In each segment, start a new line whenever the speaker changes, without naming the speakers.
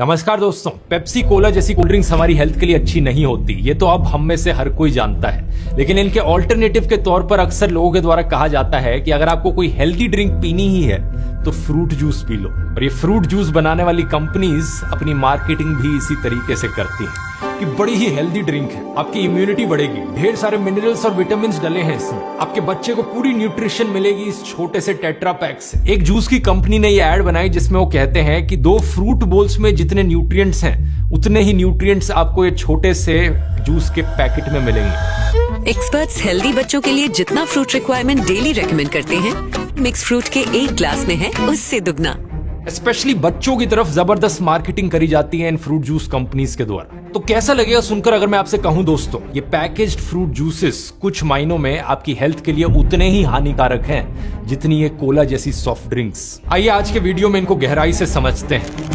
नमस्कार दोस्तों, Pepsi Cola जैसी कोल्ड ड्रिंक्स हमारी हेल्थ के लिए अच्छी नहीं होती, ये तो अब हम में से हर कोई जानता है। लेकिन इनके ऑल्टरनेटिव के तौर पर अक्सर लोगों के द्वारा कहा जाता है कि अगर आपको कोई हेल्दी ड्रिंक पीनी ही है तो फ्रूट जूस पी लो। और ये फ्रूट जूस बनाने वाली कंपनीज अपनी मार्केटिंग भी इसी तरीके से करती है कि बड़ी ही हेल्दी ड्रिंक है, आपकी इम्यूनिटी बढ़ेगी, ढेर सारे मिनरल्स और विटामिन डले हैं इसमें, आपके बच्चे को पूरी न्यूट्रिशन मिलेगी इस छोटे से टेट्रा पैक से। एक जूस की कंपनी ने ये एड बनाई जिसमें वो कहते हैं कि 2 फ्रूट बोल्स में जितने न्यूट्रिएंट्स हैं उतने ही न्यूट्रिएंट्स आपको ये छोटे से जूस के पैकेट में मिलेंगे।
एक्सपर्ट्स हेल्दी बच्चों के लिए जितना फ्रूट रिक्वायरमेंट डेली रेकमेंड करते हैं, मिक्स फ्रूट के एक ग्लास में है उससे दुगना।
स्पेशली बच्चों की तरफ जबरदस्त मार्केटिंग करी जाती है इन फ्रूट जूस कंपनीज के द्वारा। तो कैसा लगेगा सुनकर अगर मैं आपसे कहूं दोस्तों, ये पैकेज्ड फ्रूट जूसेस कुछ मायनों में आपकी हेल्थ के लिए उतने ही हानिकारक हैं जितनी ये कोला जैसी सॉफ्ट ड्रिंक्स। आइए आज के वीडियो में इनको गहराई से समझते हैं।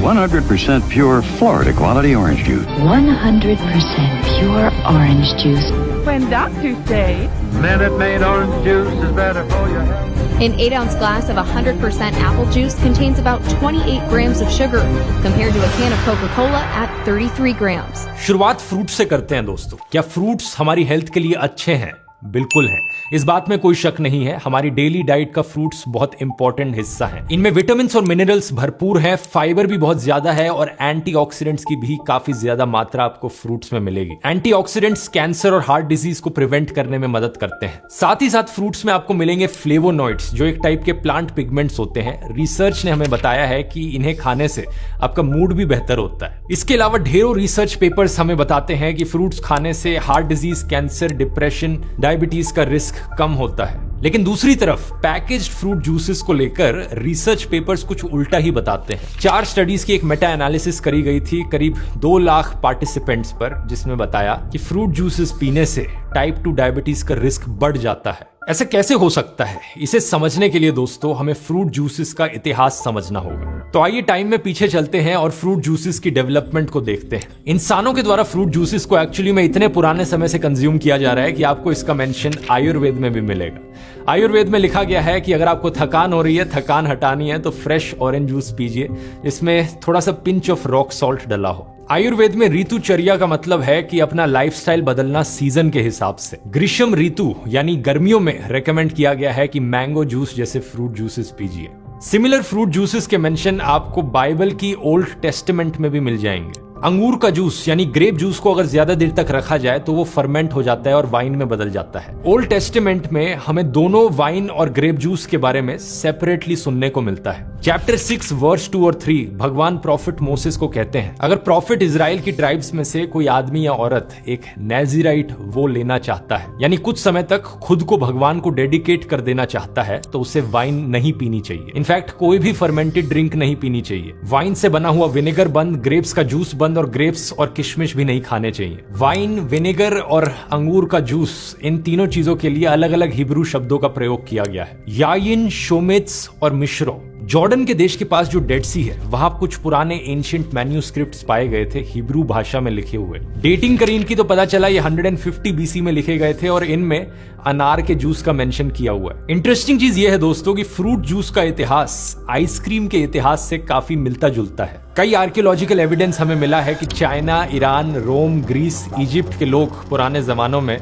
100% pure Florida quality orange juice.
100% pure orange juice.
When doctors say
Minute Maid orange juice is better for your health.
An 8-ounce glass of 100% apple juice contains about 28 grams of sugar, compared to a can of Coca-Cola at 33 grams.
शुरुआत fruit से करते हैं दोस्तों। क्या fruits हमारी health के लिए अच्छे हैं? बिल्कुल है, इस बात में कोई शक नहीं है। हमारी डेली डाइट का फ्रूट्स बहुत इंपॉर्टेंट हिस्सा है। इनमें विटामिन और मिनरल्स भरपूर है, फाइबर भी बहुत ज्यादा है और एंटीऑक्सीडेंट्स की भी काफी ज्यादा मात्रा आपको फ्रूट्स में मिलेगी। एंटीऑक्सीडेंट्स कैंसर और हार्ट डिजीज को प्रिवेंट करने में मदद करते हैं। साथ ही साथ फ्रूट्स में आपको मिलेंगे फ्लेवोनॉइड्स, जो एक टाइप के प्लांट पिगमेंट्स होते हैं। रिसर्च ने हमें बताया है कि इन्हें खाने से आपका मूड भी बेहतर होता है। इसके अलावा ढेरों रिसर्च पेपर्स हमें बताते हैं कि फ्रूट्स खाने से heart disease, cancer, depression, diabetes का रिस्क कम होता है। लेकिन दूसरी तरफ पैकेज्ड फ्रूट जूसेस को लेकर रिसर्च पेपर्स कुछ उल्टा ही बताते हैं। 4 स्टडीज की एक मेटा एनालिसिस करी गई थी करीब 2 लाख पार्टिसिपेंट्स पर, जिसमें बताया कि फ्रूट जूसेस पीने से टाइप 2 डायबिटीज का रिस्क बढ़ जाता है। ऐसा कैसे हो सकता है? इसे समझने के लिए दोस्तों हमें फ्रूट जूसेस का इतिहास समझना होगा। तो आइए टाइम में पीछे चलते हैं और फ्रूट जूसेस की डेवलपमेंट को देखते हैं। इंसानों के द्वारा फ्रूट जूसेस को एक्चुअली में इतने पुराने समय से कंज्यूम किया जा रहा है कि आपको इसका मेंशन आयुर्वेद में भी मिलेगा। आयुर्वेद में लिखा गया है कि अगर आपको थकान हो रही है, थकान हटानी है, तो फ्रेश ऑरेंज जूस पीजिए, इसमें थोड़ा सा पिंच ऑफ रॉक सॉल्ट डला हो। आयुर्वेद में ऋतुचर्या का मतलब है कि अपना लाइफस्टाइल बदलना सीजन के हिसाब से। ग्रीष्म ऋतु यानी गर्मियों में रेकमेंड किया गया है कि मैंगो जूस जैसे फ्रूट जूसेस पीजिए। सिमिलर फ्रूट जूसेस के मेंशन आपको बाइबल की ओल्ड टेस्टामेंट में भी मिल जाएंगे। अंगूर का जूस यानी ग्रेप जूस को अगर ज्यादा देर तक रखा जाए तो वो फर्मेंट हो जाता है और वाइन में बदल जाता है। ओल्ड टेस्टामेंट में हमें दोनों वाइन और ग्रेप जूस के बारे में सेपरेटली सुनने को मिलता है। चैप्टर 6 वर्स 2 और 3 भगवान प्रॉफिट मोसेस को कहते हैं, अगर प्रॉफिट इजराइल की ट्राइब्स में से कोई आदमी या औरत एक नेजिराइट वो लेना चाहता है, यानी कुछ समय तक खुद को भगवान को डेडिकेट कर देना चाहता है, तो उसे वाइन नहीं पीनी चाहिए। इनफैक्ट कोई भी फर्मेंटेड ड्रिंक नहीं पीनी चाहिए। वाइन से बना हुआ विनेगर बंद, ग्रेप्स का जूस बंद और ग्रेप्स और किशमिश भी नहीं खाने चाहिए। वाइन, विनेगर और अंगूर का जूस, इन तीनों चीजों के लिए अलग अलग हिब्रू शब्दों का प्रयोग किया गया है, याइन, शोमेत्स और मिश्रो। जॉर्डन के देश के पास जो डेड सी है, वहां कुछ पुराने एंशिएंट मैन्यूस्क्रिप्ट्स पाए गए थे हिब्रू भाषा में लिखे हुए। डेटिंग करी इनकी तो पता चला ये 150 बीसी में लिखे गए थे और इनमें अनार के जूस का मेंशन किया हुआ है। इंटरेस्टिंग चीज ये है दोस्तों कि फ्रूट जूस का इतिहास आइसक्रीम के इतिहास से काफी मिलता जुलता है। कई आर्कियोलॉजिकल एविडेंस हमें मिला है कि चाइना, ईरान, रोम, ग्रीस, इजिप्ट के लोग पुराने जमानों में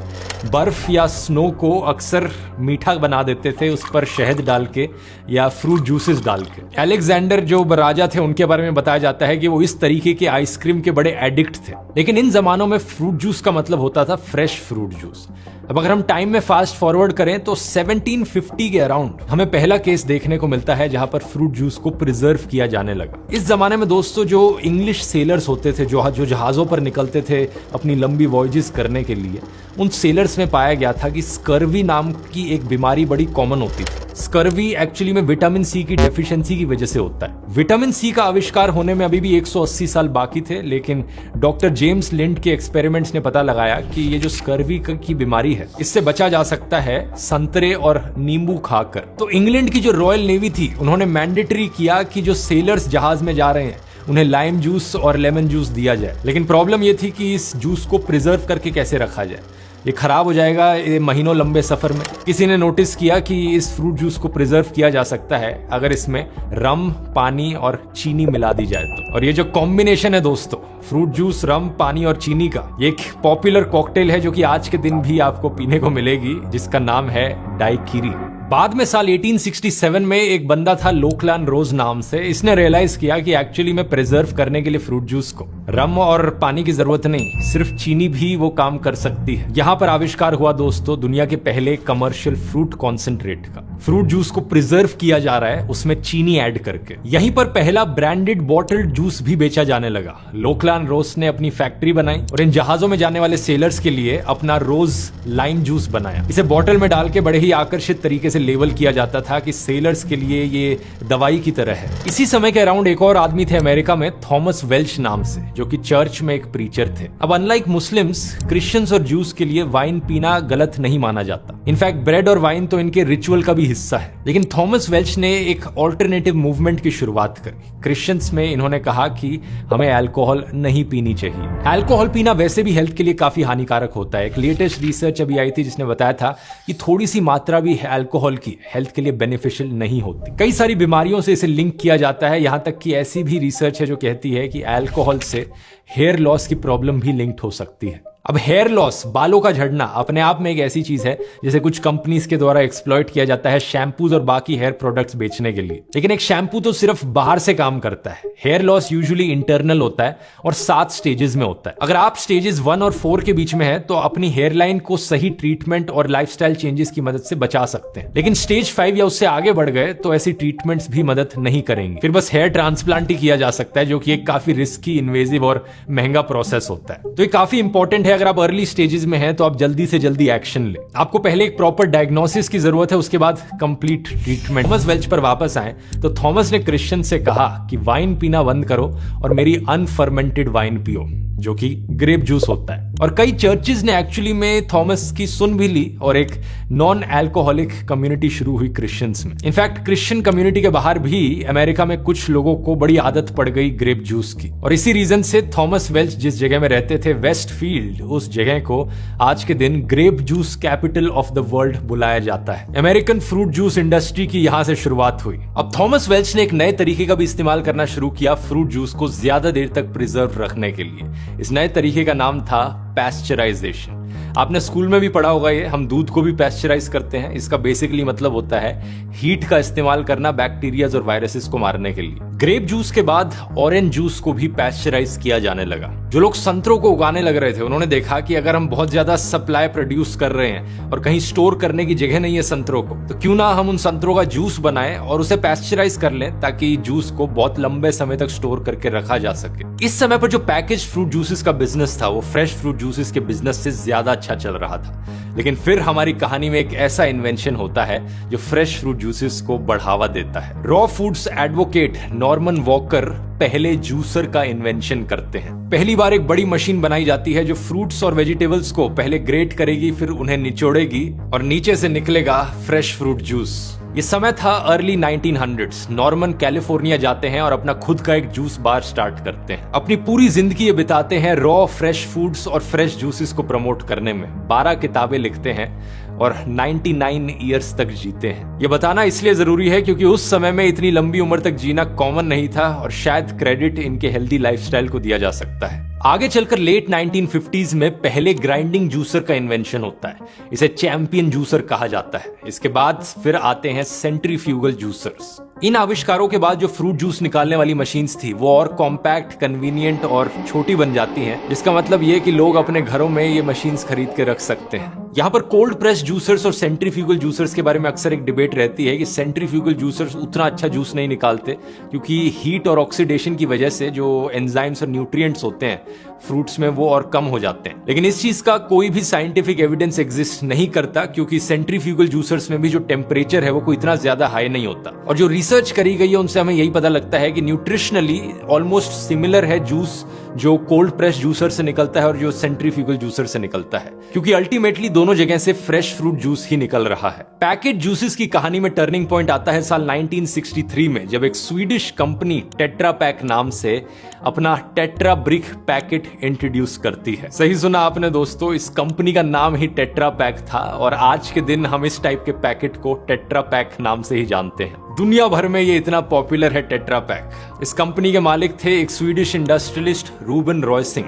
बर्फ या स्नो को अक्सर मीठा बना देते थे, उस पर शहद डाल के या फ्रूट जूसेस डाल के। अलेक्जेंडर जो राजा थे उनके बारे में बताया जाता है कि वो इस तरीके के आइसक्रीम के बड़े एडिक्ट थे। लेकिन इन जमानों में फ्रूट जूस का मतलब होता था फ्रेश फ्रूट जूस। अब अगर हम टाइम में फास्ट फॉरवर्ड करें तो 1750 के अराउंड हमें पहला केस देखने को मिलता है जहां पर फ्रूट जूस को प्रिजर्व किया जाने लगा। इस जमाने में दोस्तों जो इंग्लिश सेलर्स होते थे, जो जहाजों पर निकलते थे अपनी लंबी वॉयजेस करने के लिए, उन सेलर्स में पाया गया था कि स्कर्वी नाम की एक बीमारी बड़ी कॉमन होती थी। स्कर्वी एक्चुअली में विटामिन सी की डेफिशिएंसी की वजह से होता है। विटामिन सी का आविष्कार होने में अभी भी 180 साल बाकी थे, लेकिन डॉक्टर जेम्स लिंड के एक्सपेरिमेंट्स ने पता लगाया कि ये जो स्कर्वी की बीमारी है, इससे बचा जा सकता है संतरे और नींबू खाकर। तो इंग्लैंड की जो रॉयल नेवी थी, उन्होंने मैंडेटरी किया कि जो सेलर्स जहाज में जा रहे हैं उन्हें लाइम जूस और लेमन जूस दिया जाए। लेकिन प्रॉब्लम यह थी कि इस जूस को प्रिजर्व करके कैसे रखा जाए। ये खराब हो जाएगा ये महीनों लंबे सफर में। किसी ने नोटिस किया कि इस फ्रूट जूस को प्रिजर्व किया जा सकता है अगर इसमें रम, पानी और चीनी मिला दी जाए तो। और ये जो कॉम्बिनेशन है दोस्तों, फ्रूट जूस, रम, पानी और चीनी का, ये एक पॉपुलर कॉकटेल है जो कि आज के दिन भी आपको पीने को मिलेगी, जिसका नाम है डाइकिरी। बाद में साल 1867 में एक बंदा था लोकलान रोज नाम से, इसने रियलाइज किया कि एक्चुअली में प्रिजर्व करने के लिए फ्रूट जूस को रम और पानी की जरूरत नहीं, सिर्फ चीनी भी वो काम कर सकती है। यहाँ पर आविष्कार हुआ दोस्तों दुनिया के पहले कमर्शियल फ्रूट कॉन्सेंट्रेट का। फ्रूट जूस को प्रिजर्व किया जा रहा है उसमें चीनी ऐड करके। यहीं पर पहला ब्रांडेड बॉटल्ड जूस भी बेचा जाने लगा। लोकलान रोज ने अपनी फैक्ट्री बनाई और इन जहाजों में जाने वाले सेलर्स के लिए अपना रोज लाइम जूस बनाया। इसे बॉटल में डाल के बड़े ही आकर्षित तरीके से लेबल किया जाता था कि सेलर्स के लिए ये दवाई की तरह है। इसी समय के अराउंड एक और आदमी थे अमेरिका में, थॉमस वेल्च नाम से, जो कि चर्च में एक प्रीचर थे। अब अनलाइक मुस्लिम्स, क्रिश्चियंस और जूस के लिए वाइन पीना गलत नहीं माना जाता। इनफैक्ट ब्रेड और वाइन तो इनके रिचुअल का भी हिस्सा है। लेकिन थॉमस वेल्च ने एक ऑल्टरनेटिव मूवमेंट की शुरुआत करी। क्रिश्चियंस में इन्होंने कहा कि हमें अल्कोहल नहीं पीनी चाहिए। अल्कोहल पीना वैसे भी हेल्थ के लिए काफी हानिकारक होता है। एक लेटेस्ट रिसर्च अभी आई थी जिसने बताया था कि थोड़ी सी मात्रा भी अल्कोहल की हेल्थ के लिए बेनिफिशियल नहीं होती। कई सारी बीमारियों से इसे लिंक किया जाता है। यहां तक कि ऐसी भी रिसर्च है जो कहती है कि अल्कोहल से हेयर लॉस की प्रॉब्लम भी लिंक्ड हो सकती है। अब हेयर लॉस, बालों का झड़ना, अपने आप में एक ऐसी चीज है जिसे कुछ कंपनीज के द्वारा एक्सप्लॉइट किया जाता है शैम्पूज और बाकी हेयर प्रोडक्ट्स बेचने के लिए। लेकिन एक शैम्पू तो सिर्फ बाहर से काम करता है। हेयर लॉस यूजुअली इंटरनल होता है और 7 स्टेजेस में होता है। अगर आप स्टेजेस 1 और 4 के बीच में है तो अपनी हेयर लाइन को सही ट्रीटमेंट और लाइफस्टाइल चेंजेस की मदद से बचा सकते हैं। लेकिन स्टेज 5 या उससे आगे बढ़ गए तो ऐसी ट्रीटमेंट्स भी मदद नहीं करेंगी। फिर बस हेयर ट्रांसप्लांट ही किया जा सकता है, जो कि एक काफी रिस्की, इन्वेजिव और महंगा प्रोसेस होता है। तो ये काफी इंपॉर्टेंट है। अगर आप अर्ली स्टेजेस में हैं तो आप जल्दी से जल्दी एक्शन लें। आपको पहले एक प्रॉपर डायग्नोसिस की जरूरत है, उसके बाद कंप्लीट ट्रीटमेंट। थॉमस वेल्च पर वापस आए तो थॉमस ने क्रिश्चियन से कहा कि वाइन पीना बंद करो और मेरी अनफर्मेंटेड वाइन पियो, जो कि ग्रेप जूस होता है। और कई चर्चेज ने एक्चुअली में थॉमस की सुन भी ली और एक नॉन अल्कोहलिक कम्युनिटी शुरू हुई क्रिश्चियंस में। इनफैक्ट क्रिश्चियन कम्युनिटी के बाहर भी अमेरिका में कुछ लोगों को बड़ी आदत पड़ गई ग्रेप जूस की। और इसी रीजन से थॉमस वेल्च जिस जगह में रहते थे, वेस्टफील्ड, उस जगह को आज के दिन grape juice capital of the world बुलाया जाता है। अमेरिकन फ्रूट जूस इंडस्ट्री की यहां से शुरुआत हुई। अब थॉमस वेल्च ने एक नए तरीके का भी इस्तेमाल करना शुरू किया फ्रूट जूस को ज्यादा देर तक प्रिजर्व रखने के लिए। इस नए तरीके का नाम था पैस्चराइजेशन। आपने स्कूल में भी पढ़ा होगा ये, हम दूध को भी पैस्चराइज करते हैं। इसका बेसिकली मतलब होता है हीट का इस्तेमाल करना बैक्टीरियाज और वायरसेस को मारने के लिए। ग्रेप जूस के बाद ऑरेंज जूस को भी पैस्चराइज किया जाने लगा। जो लोग संतरों को उगाने लग रहे थे उन्होंने देखा कि अगर हम बहुत ज्यादा सप्लाई प्रोड्यूस कर रहे हैं और कहीं स्टोर करने की जगह नहीं है संतरों को, तो क्यों ना हम उन संतरों का जूस बनाएं और उसे पैस्चराइज कर लें ताकि जूस को बहुत लंबे समय तक स्टोर करके रखा जा सके। इस समय पर जो पैकेज फ्रूट जूसेस का बिजनेस था वो फ्रेश फ्रूट जूसेस के बिजनेस से ज्यादा अच्छा चल रहा था। लेकिन फिर हमारी कहानी में एक ऐसा इन्वेंशन होता है जो फ्रेश फ्रूट जूसेस को बढ़ावा देता है। Raw foods advocate Norman walker पहले जूसर का इन्वेंशन करते हैं। पहली बार एक बड़ी मशीन बनाई जाती है जो फ्रूट्स और वेजिटेबल्स को पहले ग्रेट करेगी, फिर उन्हें निचोड़ेगी और नीचे से निकलेगा फ्रेश फ्रूट जूस। ये समय था अर्ली 1900s। नॉर्मन कैलिफोर्निया जाते हैं और अपना खुद का एक जूस बार स्टार्ट करते हैं। अपनी पूरी जिंदगी ये बिताते हैं रॉ फ्रेश फूड्स और फ्रेश जूसेस को प्रमोट करने में। 12 किताबें लिखते हैं और 99 ईयर्स तक जीते हैं। ये बताना इसलिए जरूरी है क्योंकि उस समय में इतनी लंबी उम्र तक जीना कॉमन नहीं था और शायद क्रेडिट इनके हेल्दी लाइफस्टाइल को दिया जा सकता है। आगे चलकर लेट 1950s में पहले ग्राइंडिंग जूसर का इन्वेंशन होता है। इसे चैंपियन जूसर कहा जाता है। इसके बाद फिर आते हैं सेंट्रीफ्यूगल जूसर्स। इन आविष्कारों के बाद जो फ्रूट जूस निकालने वाली मशीन्स थी वो और कॉम्पैक्ट, कन्वीनियंट और छोटी बन जाती हैं, जिसका मतलब ये कि लोग अपने घरों में ये मशीन्स खरीद के रख सकते हैं। यहाँ पर कोल्ड प्रेस जूसर्स और सेंट्रीफ्यूगल जूसर्स के बारे में अक्सर एक डिबेट रहती है कि सेंट्रीफ्यूगल जूसर्स उतना अच्छा जूस नहीं निकालते क्योंकि हीट और ऑक्सीडेशन की वजह से जो एंजाइम्स और न्यूट्रिएंट्स होते हैं फ्रूट्स में वो और कम हो जाते हैं। लेकिन इस चीज का कोई भी साइंटिफिक एविडेंस एग्जिस्ट नहीं करता क्योंकि सेंट्रीफ्यूगल जूसर्स में भी जो टेम्परेचर है वो कोई इतना ज्यादा हाई नहीं होता। और जो रिसर्च करी गई है उनसे हमें यही पता लगता है कि न्यूट्रिशनली ऑलमोस्ट सिमिलर है जूस जो कोल्ड प्रेस जूसर से निकलता है और जो सेंट्रीफ्यूगल जूसर से निकलता है, क्योंकि अल्टीमेटली दोनों दोनों जगह से फ्रेश फ्रूट जूस ही निकल रहा है। पैकेट जूसेस की कहानी में टर्निंग पॉइंट आता है साल 1963 में, जब एक स्वीडिश कंपनी टेट्रा पैक नाम से अपना टेट्रा ब्रिक पैकेट इंट्रोड्यूस करती है। सही सुना आपने दोस्तों, इस कंपनी का नाम ही टेट्रा पैक था और आज के दिन हम इस टाइप के पैकेट को टेट्रा पैक नाम से ही जानते हैं। दुनिया भर में ये इतना पॉपुलर है टेट्रा पैक। इस कंपनी के मालिक थे एक Swedish industrialist Ruben Rausing.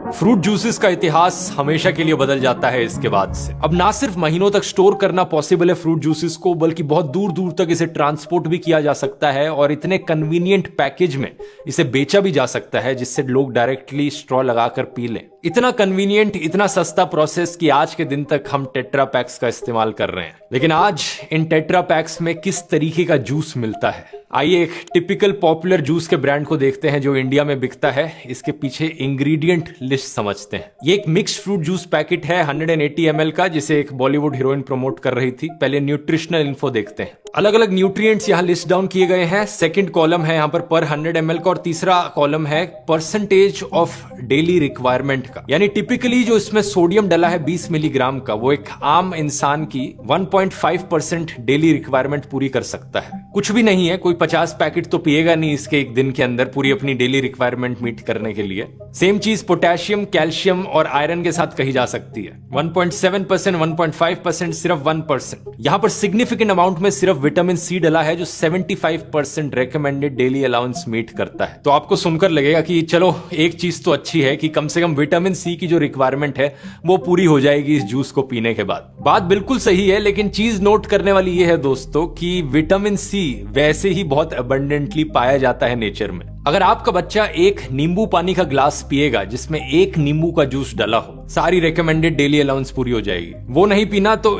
Fruit juices का इतिहास हमेशा के लिए बदल जाता है इसके बाद से। अब ना सिर्फ महीनों तक स्टोर करना पॉसिबल है फ्रूट जूसेस को, बल्कि बहुत दूर दूर तक इसे ट्रांसपोर्ट भी किया जा सकता है और इतने कन्वीनियंट पैकेज में इसे बेचा भी जा सकता है जिससे लोग डायरेक्टली स्ट्रॉ लगाकर पी लें। इतना कन्वीनियंट, इतना सस्ता प्रोसेस कि आज के दिन तक हम टेट्रा पैक्स का इस्तेमाल कर रहे हैं। लेकिन आज इन टेट्रा पैक्स में किस तरीके का जूस मिलता है, आइए एक टिपिकल पॉपुलर जूस के ब्रांड को देखते हैं जो इंडिया में बिकता है। इसके पीछे इंग्रेडिएंट लिस्ट समझते हैं। ये एक मिक्स्ड फ्रूट जूस पैकेट है 180 ml का, जिसे एक बॉलीवुड हीरोइन प्रमोट कर रही थी। पहले न्यूट्रिशनल इन्फो देखते हैं। अलग अलग न्यूट्रिएंट्स यहाँ लिस्ट डाउन किए गए हैं। सेकंड कॉलम है यहाँ पर 100 ml का और तीसरा कॉलम है परसेंटेज ऑफ डेली रिक्वायरमेंट का, यानी टिपिकली जो इसमें सोडियम डला है 20 मिलीग्राम का, वो एक आम इंसान की 1.5% डेली रिक्वायरमेंट पूरी कर सकता है। कुछ भी नहीं है, कोई 50 पैकेट तो पिएगा नहीं इसके एक दिन के अंदर पूरी अपनी डेली रिक्वायरमेंट मीट करने के लिए। सेम चीज पोटेशियम, कैल्शियम और आयरन के साथ कही जा सकती है। 1.7%, 1.5%, सिर्फ 1%। यहां पर सिग्निफिकेंट अमाउंट में सिर्फ विटामिन सी डला है जो 75% रेकमेंडेड डेली अलाउंस मीट करता है। तो आपको सुनकर लगेगा कि चलो एक चीज तो अच्छी है कि कम से कम विटामिन सी की जो रिक्वायरमेंट है वो पूरी हो जाएगी इस जूस को पीने के बाद। बात बिल्कुल सही है, लेकिन चीज नोट करने वाली ये है दोस्तों कि विटामिन सी वैसे ही बहुत अबंडेंटली पाया जाता है नेचर में। अगर आपका बच्चा एक नींबू पानी का ग्लास पिएगा जिसमें एक नींबू का जूस डला हो, सारी रिकमेंडेड डेली अलाउंस पूरी हो जाएगी। वो नहीं पीना तो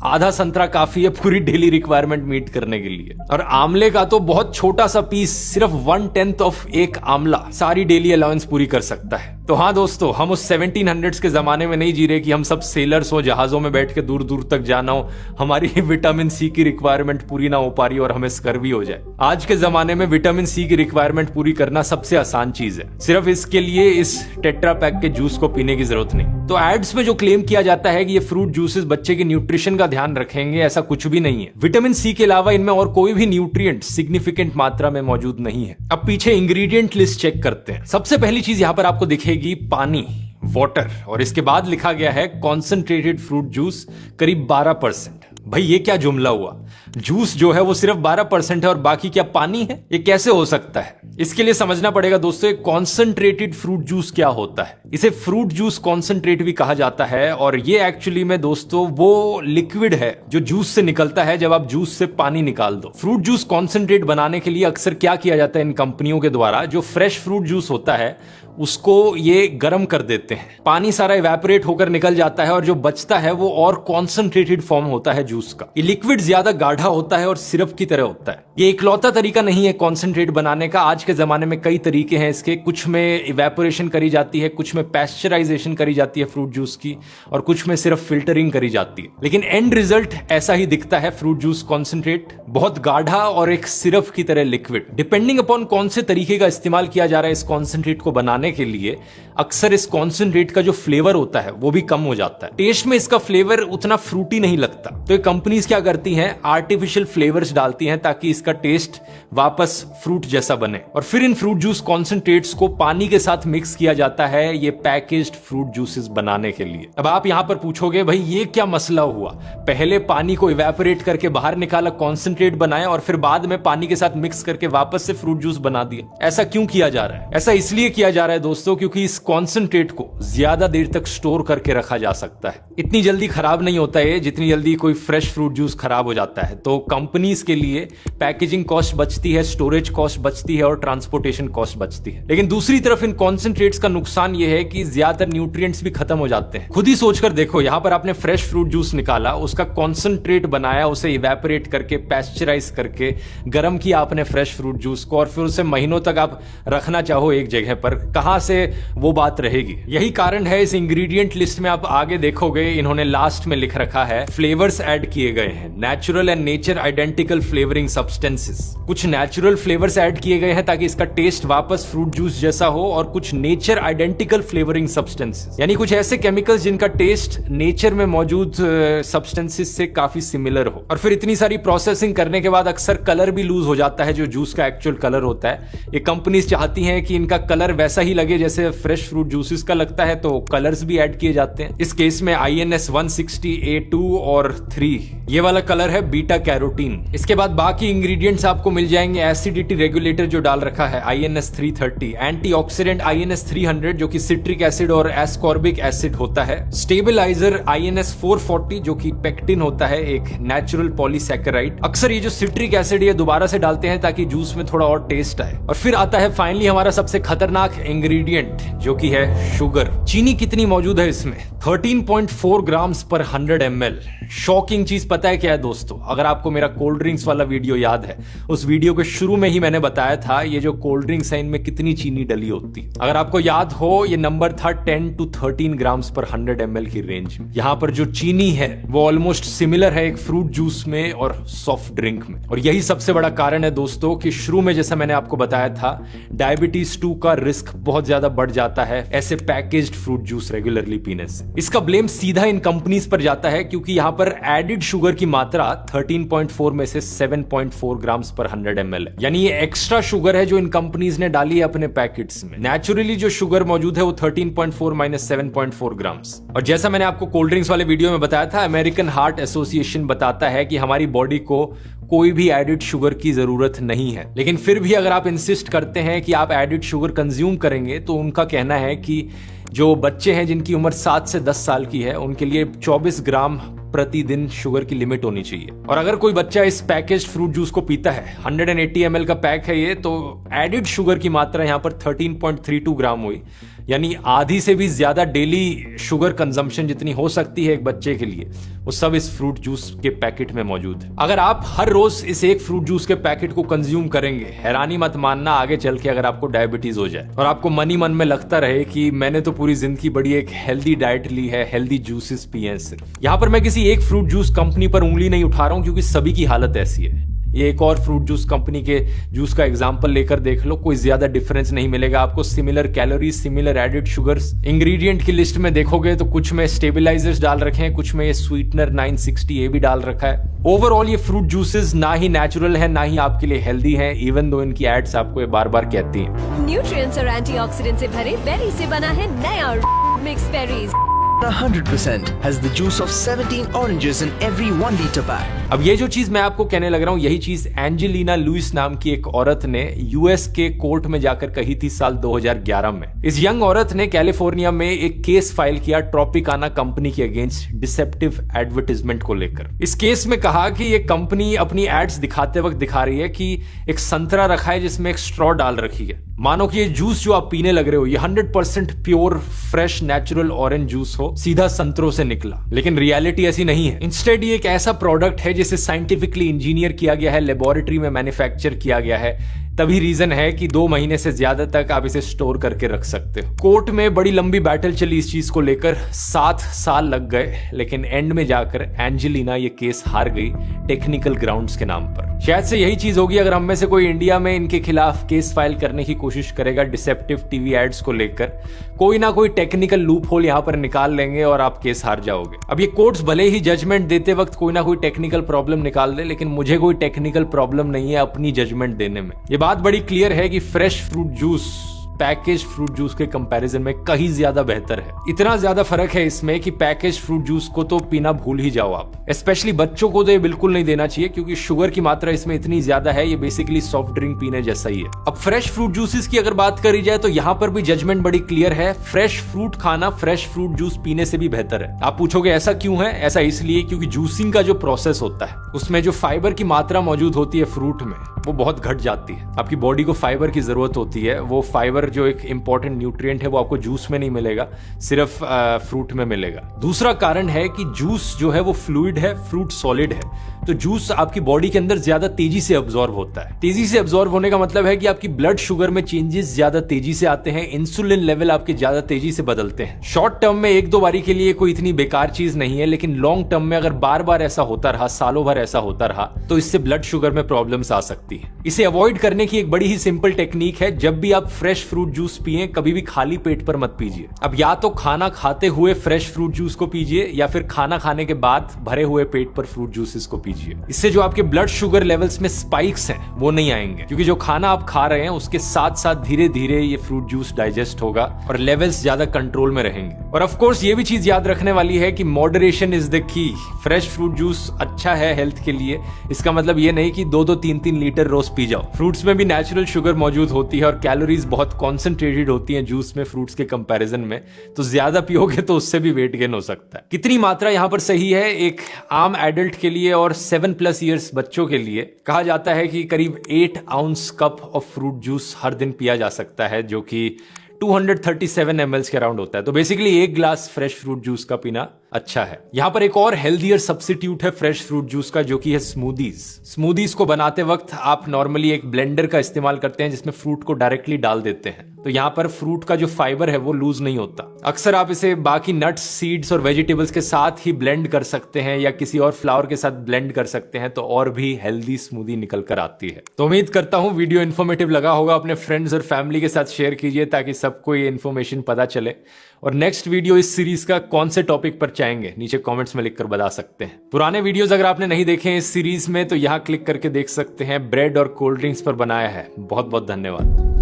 आधा संतरा काफी है पूरी डेली रिक्वायरमेंट मीट करने के लिए। और आमले का तो बहुत छोटा सा पीस, सिर्फ 1/10 ऑफ एक आमला सारी डेली अलाउंस पूरी कर सकता है। तो हाँ दोस्तों, हम उस 1700s के जमाने में नहीं जी रहे कि हम सब सेलर्स हो, जहाजों में बैठ के दूर दूर तक जाना हो, हमारी विटामिन सी की रिक्वायरमेंट पूरी ना हो पा रही और हमें स्कर्वी हो जाए। आज के जमाने में विटामिन सी की रिक्वायरमेंट पूरी करना सबसे आसान चीज है। सिर्फ इसके लिए इस टेट्रा पैक के जूस को पीने की जरूरत नहीं। तो एड्स में जो क्लेम किया जाता है कि ये फ्रूट जूसेस बच्चे के न्यूट्रिशन का ध्यान रखेंगे, ऐसा कुछ भी नहीं है। विटामिन सी के अलावा इनमें और कोई भी न्यूट्रिएंट सिग्निफिकेंट मात्रा में मौजूद नहीं है। अब पीछे इंग्रेडिएंट लिस्ट चेक करते हैं। सबसे पहली चीज यहां पर आपको दिखेगी पानी, वाटर, और इसके बाद लिखा गया है कॉन्सेंट्रेटेड फ्रूट जूस करीब 12%। भाई ये क्या जुमला हुआ? जूस जो है वो सिर्फ 12% है और बाकी क्या पानी है? ये कैसे हो सकता है? इसके लिए समझना पड़ेगा दोस्तों एक कॉन्सेंट्रेटेड फ्रूट जूस क्या होता है। इसे फ्रूट जूस कॉन्सेंट्रेट भी कहा जाता है और ये एक्चुअली में दोस्तों वो लिक्विड है जो जूस से निकलता है जब आप जूस से पानी निकाल दो। फ्रूट जूस कॉन्सेंट्रेट बनाने के लिए अक्सर क्या किया जाता है इन कंपनियों के द्वारा, जो फ्रेश फ्रूट जूस होता है उसको ये गर्म कर देते हैं, पानी सारा इवेपोरेट होकर निकल जाता है और जो बचता है वो और कॉन्सेंट्रेटेड फॉर्म होता है जूस का। ये लिक्विड ज्यादा गाढ़ा होता है और सिरप की तरह होता है। ये इकलौता तरीका नहीं है कॉन्सेंट्रेट बनाने का। आज के जमाने में कई तरीके हैं इसके, कुछ में इवेपोरेशन करी जाती है, कुछ में पैस्चराइजेशन करी जाती है फ्रूट जूस की, और कुछ में सिर्फ फिल्टरिंग करी जाती है। लेकिन एंड रिजल्ट ऐसा ही दिखता है फ्रूट जूस कॉन्सेंट्रेट, बहुत गाढ़ा और एक सिरप की तरह लिक्विड। डिपेंडिंग अपॉन कौन से तरीके का इस्तेमाल किया जा रहा है इस कॉन्सेंट्रेट को बनाने के लिए, अक्सर इस कॉन्सेंट्रेट का जो फ्लेवर होता है वो भी कम हो जाता है। टेस्ट में इसका फ्लेवर उतना फ्रूटी नहीं लगता। तो ये कंपनीज क्या करती हैं, आर्टिफिशियल फ्लेवर्स डालती हैं ताकि इसका टेस्ट वापस फ्रूट जैसा बने, और फिर इन फ्रूट जूस कॉन्सेंट्रेट्स को पानी के साथ मिक्स किया जाता है ये पैकेज्ड फ्रूट जूसेस बनाने के लिए। अब आप यहां पर पूछोगे भाई ये क्या मसला हुआ, पहले पानी को इवेपोरेट करके बाहर निकाला, कॉन्सेंट्रेट बनाया और फिर बाद में पानी के साथ मिक्स करके वापस से फ्रूट जूस बना दिया। ऐसा क्यों किया जा रहा है? ऐसा इसलिए किया जा रहा है दोस्तों क्योंकि इस कॉन्सेंट्रेट को ज्यादा देर तक स्टोर करके रखा जा सकता है। इतनी जल्दी खराब नहीं होता है जितनी जल्दी कोई फ्रेश फ्रूट जूस खराब हो जाता है। तो कंपनीज के लिए पैकेजिंग कॉस्ट बचती है, स्टोरेज कॉस्ट बचती है और ट्रांसपोर्टेशन कॉस्ट बचती है। लेकिन दूसरी तरफ इन कॉन्सेंट्रेट्स का नुकसान यह है कि ज्यादातर न्यूट्रिएंट्स भी खत्म हो जाते हैं। खुद ही सोचकर देखो, यहां पर आपने फ्रेश फ्रूट जूस निकाला, उसका कॉन्सेंट्रेट बनाया, उसे इवेपोरेट करके पैस्चराइज करके गर्म किया आपने फ्रेश फ्रूट जूस को, और फिर उसे महीनों तक आप रखना चाहो एक जगह पर, कहां से वो बात रहेगी। यही कारण है इस इंग्रेडिएंट लिस्ट में आप आगे देखोगे इन्होंने लास्ट में लिख रखा है फ्लेवर्स ऐड किए गए हैं, natural and nature identical flavouring substances. कुछ नेचुरल फ्लेवर्स ऐड किए गए हैं ताकि इसका टेस्ट वापस फ्रूट जूस जैसा हो, और कुछ नेचर आइडेंटिकल फ्लेवरिंग सब्सटेंसेस यानी कुछ ऐसे केमिकल्स जिनका टेस्ट नेचर में मौजूद सब्सटेंसेस से काफी सिमिलर हो। और फिर इतनी सारी प्रोसेसिंग करने के बाद अक्सर कलर भी लूज हो जाता है जो जूस का एक्चुअल कलर होता है। ये कंपनीज चाहती हैं कि इनका कलर वैसा ही लगे जैसे फ्रेश फ्रूट जूसेस का लगता है, तो कलर्स भी ऐड किए जाते हैं। इस केस में INS 160 A2 और 3 ये वाला कलर है बीटा कैरोटीन। इसके बाद बाकी इंग्रेडिएंट्स आपको मिल जाएंगे। एसिडिटी रेगुलेटर जो डाल रखा है INS 330, एंटीऑक्सीडेंट INS 300 जो कि सिट्रिक एसिड और एस्कॉर्बिक एसिड होता है, स्टेबलाइजर INS 440 जो कि पेक्टिन होता है, एक नेचुरल पॉलीसैकेराइड। अक्सर ये जो सिट्रिक एसिड ये दोबारा से डालते हैं ताकि जूस में थोड़ा और टेस्ट आए। और फिर आता है फाइनली हमारा सबसे खतरनाक इंग्रेडिएंट जो कि है शुगर। चीनी कितनी मौजूद है इसमें? 13.4 ग्राम्स पर 100 ml। शॉकिंग चीज पता है क्या है दोस्तों? अगर आपको मेरा कोल्ड ड्रिंक्स वाला वीडियो याद है, उस वीडियो के शुरू में ही मैंने बताया था ये जो कोल्ड ड्रिंक्स है इनमें कितनी चीनी डली होती है। अगर आपको याद हो ये नंबर था 10 to 13 ग्राम्स पर 100 ml की रेंज में। यहाँ पर जो चीनी है वो ऑलमोस्ट सिमिलर है एक फ्रूट जूस में और सॉफ्ट ड्रिंक में। और यही सबसे बड़ा कारण है दोस्तों कि शुरू में जैसा मैंने आपको बताया था डायबिटीज 2 का रिस्क बहुत ज्यादा बढ़ जाता है ऐसे पैकेज्ड फ्रूट जूस रेगुलरली पीने से। इसका ब्लेम सीधा इन कंपनीज पर जाता है क्योंकि यहाँ पर एडिड शुगर की मात्रा 13.4 में से 7.4 ग्राम्स पर 100 ml है। यानी ये एक्स्ट्रा शुगर है जो इन कंपनीज ने डाली है अपने पैकेट्स में। नेचुरली जो शुगर मौजूद है वो 13.4 माइनस 7.4 ग्राम्स। और जैसा मैंने आपको कोल्ड ड्रिंक्स वाले वीडियो में बताया था, अमेरिकन हार्ट एसोसिएशन बताता है कि हमारी बॉडी को कोई भी एडिड शुगर की जरूरत नहीं है। लेकिन फिर भी अगर आप इंसिस्ट करते हैं कि आप एडिड शुगर कंज्यूम करेंगे तो उनका कहना है कि जो बच्चे हैं जिनकी उम्र 7 से 10 साल की है उनके लिए 24 ग्राम प्रतिदिन शुगर की लिमिट होनी चाहिए। और अगर कोई बच्चा इस पैकेज्ड फ्रूट जूस को पीता है, 180 ml का पैक है ये, तो एडिड शुगर की मात्रा यहां पर 13.32 ग्राम हुई, यानी आधी से भी ज्यादा डेली शुगर कंजम्पशन जितनी हो सकती है एक बच्चे के लिए, वो सब इस फ्रूट जूस के पैकेट में मौजूद है। अगर आप हर रोज इस एक फ्रूट जूस के पैकेट को कंज्यूम करेंगे, हैरानी मत मानना आगे चल के अगर आपको डायबिटीज हो जाए और आपको मन ही मन में लगता रहे कि मैंने तो पूरी जिंदगी बड़ी एक हेल्दी डाइट ली है, हेल्दी जूसेस पिए हैं सिर्फ। यहाँ पर मैं किसी एक फ्रूट जूस कंपनी पर उंगली नहीं उठा रहा हूं क्योंकि सभी की हालत ऐसी है। ये एक और फ्रूट जूस कंपनी के जूस का एग्जांपल लेकर देख लो, कोई ज्यादा डिफरेंस नहीं मिलेगा आपको। Similar calories, similar added sugars. Ingredient की लिस्ट में देखोगे तो कुछ में स्टेबलाइजर्स डाल रखे हैं, कुछ में ये स्वीटनर 960 भी डाल रखा है। ओवरऑल ये फ्रूट जूसेस ना ही नेचुरल है ना ही आपके लिए हेल्दी है, इवन दो इनकी एड्स आपको ये बार बार कहती हैं।
न्यूट्रिएंट्स और एंटीऑक्सीडेंट से भरे बेरी से बना है नया mix berries.
100% has the juice of 17 oranges in every 1 liter pack.
अब ये जो चीज मैं आपको कहने लग रहा हूं, यही चीज एंजेलिना लुइस नाम की एक औरत ने यूएस के कोर्ट में जाकर कही थी साल 2011 में। इस यंग औरत ने कैलिफोर्निया में एक केस फाइल किया ट्रॉपिकाना कंपनी के अगेंस्ट डिसेप्टिव एडवर्टाइजमेंट को लेकर। इस केस में कहा कि ये कंपनी अपनी एड्स दिखाते वक्त दिखा रही है कि एक संतरा रखा है जिसमें एक स्ट्रॉ डाल रखी है, मानो कि ये जूस जो आप पीने लग रहे हो ये 100% pure fresh natural orange juice हो, सीधा संतरों से निकला। लेकिन रियलिटी ऐसी नहीं है। इंस्टेड ये एक ऐसा प्रोडक्ट है जिसे साइंटिफिकली इंजीनियर किया गया है, लेबोरेटरी में मैन्युफैक्चर किया गया है, तभी रीजन है कि 2 महीने से ज्यादा तक आप इसे स्टोर करके रख सकते हो। कोर्ट में बड़ी लंबी बैटल चली इस चीज को लेकर, 7 साल लग गए, लेकिन एंड में जाकर एंजेलिना ये केस हार गई टेक्निकल ग्राउंड्स के नाम पर। शायद से यही चीज होगी अगर हम में से कोई इंडिया में इनके खिलाफ केस फाइल करने की कोशिश करेगा डिसेप्टिव टीवी एड्स को लेकर, कोई ना कोई टेक्निकल लूप होल यहां पर निकाल लेंगे और आप केस हार जाओगे। अब ये कोर्ट्स भले ही जजमेंट देते वक्त कोई ना कोई टेक्निकल प्रॉब्लम निकाल दे, लेकिन मुझे कोई टेक्निकल प्रॉब्लम नहीं है अपनी जजमेंट देने में। ये बात बड़ी क्लियर है कि fresh fruit juice package fruit juice के कंपैरिजन में कहीं ज्यादा बेहतर है। इतना ज्यादा फर्क है इसमें कि पैकेज फ्रूट जूस को तो पीना भूल ही जाओ आप। स्पेशली बच्चों को तो ये बिल्कुल नहीं देना चाहिए क्योंकि शुगर की मात्रा इसमें इतनी ज्यादा है, ये बेसिकली सॉफ्ट ड्रिंक पीने जैसा ही है। अब फ्रेश फ्रूट जूसेस की अगर बात करी जाए तो यहाँ पर भी जजमेंट बड़ी क्लियर है। फ्रेश फ्रूट खाना फ्रेश फ्रूट जूस पीने से भी बेहतर है। आप पूछोगे ऐसा क्यों है? ऐसा इसलिए क्योंकि जूसिंग का जो प्रोसेस होता है उसमें जो फाइबर की मात्रा मौजूद होती है फ्रूट में वो बहुत घट जाती है। आपकी बॉडी को फाइबर की जरूरत होती है, वो फाइबर फाइबर जो एक इंपॉर्टेंट न्यूट्रिएंट है वो आपको जूस में नहीं मिलेगा, सिर्फ फ्रूट में मिलेगा। दूसरा कारण है कि जूस जो है वो फ्लूइड है, फ्रूट सॉलिड है, तो जूस आपकी बॉडी के अंदर ज्यादा तेजी से अब्सॉर्ब होता है। तेजी से अब्सॉर्ब होने का मतलब है कि आपकी ब्लड शुगर में चेंजेस ज्यादा तेजी से आते हैं, इंसुलिन लेवल आपके ज्यादा तेजी से बदलते हैं। शॉर्ट टर्म में एक दो बारी के लिए कोई इतनी बेकार चीज नहीं है, लेकिन लॉन्ग टर्म में अगर बार बार ऐसा होता रहा, सालों भर ऐसा होता रहा, तो इससे ब्लड शुगर में प्रॉब्लम्स आ सकती है। इसे अवॉइड करने की एक बड़ी ही सिंपल टेक्निक है, जब भी आप फ्रेश फ्रूट जूस पिए कभी भी खाली पेट पर मत पीजिए। अब या तो खाना खाते हुए फ्रेश फ्रूट जूस को पीजिए या फिर खाना खाने के बाद भरे हुए पेट पर फ्रूट जूसेस को पीजिए। इससे जो आपके ब्लड शुगर लेवल्स में स्पाइक्स हैं वो नहीं आएंगे, क्योंकि जो खाना आप खा रहे हैं उसके साथ साथ धीरे धीरे ये फ्रूट जूस डाइजेस्ट होगा और लेवल्स ज्यादा कंट्रोल में रहेंगे। और ऑफ कोर्स ये भी चीज याद रखने वाली है कि moderation is the key. Fresh fruit juice अच्छा है हेल्थ के लिए, इसका मतलब ये नहीं कि 2-2, 3-3 लीटर रोज पी जाओ। फ्रूट्स में भी नेचुरल शुगर मौजूद होती है और कैलोरीज बहुत कॉन्सेंट्रेटेड होती हैं जूस में फ्रूट्स के कंपैरिजन में, तो ज्यादा पियोगे तो उससे भी वेट गेन हो सकता है। कितनी मात्रा यहाँ पर सही है एक आम एडल्ट के लिए और 7+ ईयर्स बच्चों के लिए? कहा जाता है कि करीब 8 ounce cup of fruit juice हर दिन पिया जा सकता है, जो कि 237 ml के अराउंड होता है। तो basically 1 glass fresh fruit juice का पीना अच्छा है। यहाँ पर एक और हेल्दियर सब्स्टिट्यूट है फ्रेश फ्रूट जूस का, जो कि है स्मूदीज। स्मूदीज को बनाते वक्त आप नॉर्मली एक ब्लेंडर का इस्तेमाल करते हैं जिसमें फ्रूट को डायरेक्टली डाल देते हैं, तो यहाँ पर फ्रूट का जो फाइबर है वो लूज नहीं होता। अक्सर आप इसे बाकी नट्स, सीड्स और वेजिटेबल्स के साथ ही ब्लेंड कर सकते हैं या किसी और फ्लावर के साथ ब्लेंड कर सकते हैं, तो और भी हेल्दी स्मूदी निकल कर आती है। तो उम्मीद करता हूँ वीडियो इन्फॉर्मेटिव लगा होगा। अपने फ्रेंड्स और फैमिली के साथ शेयर कीजिए ताकि सबको ये इन्फॉर्मेशन पता चले। और नेक्स्ट वीडियो इस सीरीज का कौन से टॉपिक पर चाहेंगे नीचे कमेंट्स में लिखकर बता सकते हैं। पुराने वीडियोस अगर आपने नहीं देखे हैं इस सीरीज में तो यहाँ क्लिक करके देख सकते हैं। ब्रेड और कोल्ड ड्रिंक्स पर बनाया है। बहुत बहुत धन्यवाद।